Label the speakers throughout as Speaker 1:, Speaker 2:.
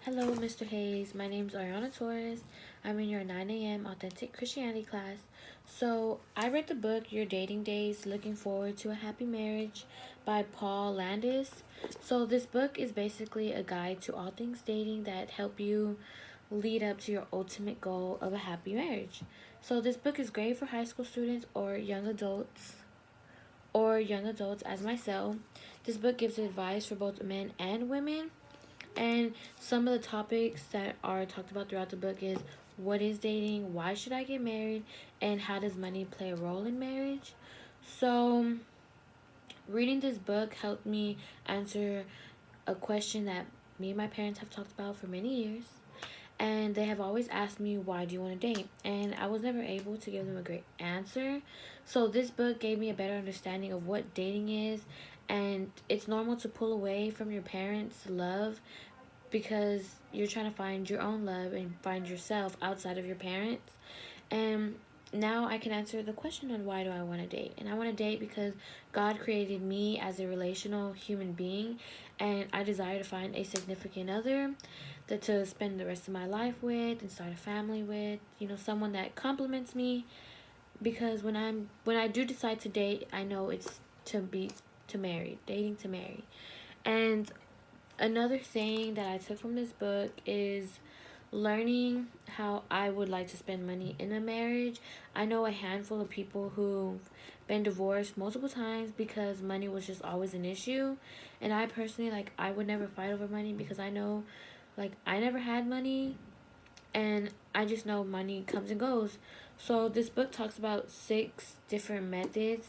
Speaker 1: Hello, Mr. Hayes. My name is Ariana Torres. I'm in your 9 a.m. Authentic Christianity class. So, I read the book Your Dating Days Looking Forward to a Happy Marriage by Paul Landis. So, this book is basically a guide to all things dating that help you lead up to your ultimate goal of a happy marriage. So, this book is great for high school students or young adults as myself. This book gives advice for both men and women, and some of the topics that are talked about throughout the book is what is dating, why should I get married, and how does money play a role in marriage. So, reading this book helped me answer a question that me and my parents have talked about for many years. And they have always asked me, why do you want to date? And I was never able to give them a great answer. So, this book gave me a better understanding of what dating is. And it's normal to pull away from your parents' love because you're trying to find your own love and find yourself outside of your parents. And now I can answer the question on why do I want to date. And I want to date because God created me as a relational human being, and I desire to find a significant other that to spend the rest of my life with and start a family with, someone that compliments me, because when I do decide to date, I know it's to marry, dating to marry. And another thing that I took from this book is learning how I would like to spend money in a marriage. I know a handful of people who've been divorced multiple times because money was just always an issue. And I personally, I would never fight over money because I know, I never had money, and I just know money comes and goes. So this book talks about 6 different methods,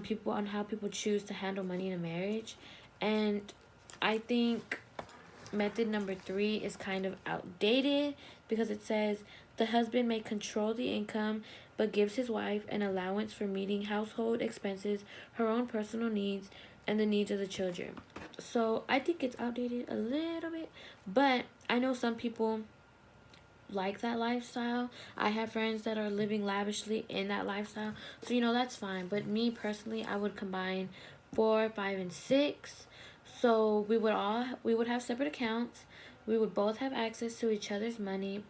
Speaker 1: people on how people choose to handle money in a marriage. And I think method number 3 is kind of outdated because it says the husband may control the income but gives his wife an allowance for meeting household expenses, her own personal needs, and the needs of the children. So I think it's outdated a little bit, but I know some people like that lifestyle. I have friends that are living lavishly in that lifestyle. So, that's fine. But me personally, I would combine 4, 5, and 6. So we would have separate accounts. We would both have access to each other's money,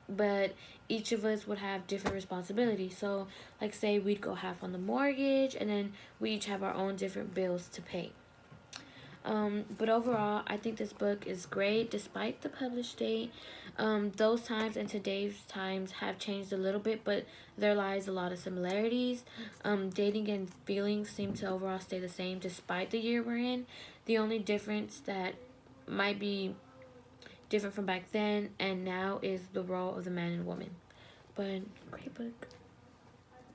Speaker 1: but each of us would have different responsibilities. So, like, say we'd go half on the mortgage, and then we each have our own different bills to pay. But overall, I think this book is great despite the published date. Those times and today's times have changed a little bit, but there lies a lot of similarities. Dating and feelings seem to overall stay the same despite the year we're in. The only difference that might be different from back then and now is the role of the man and woman. But great book.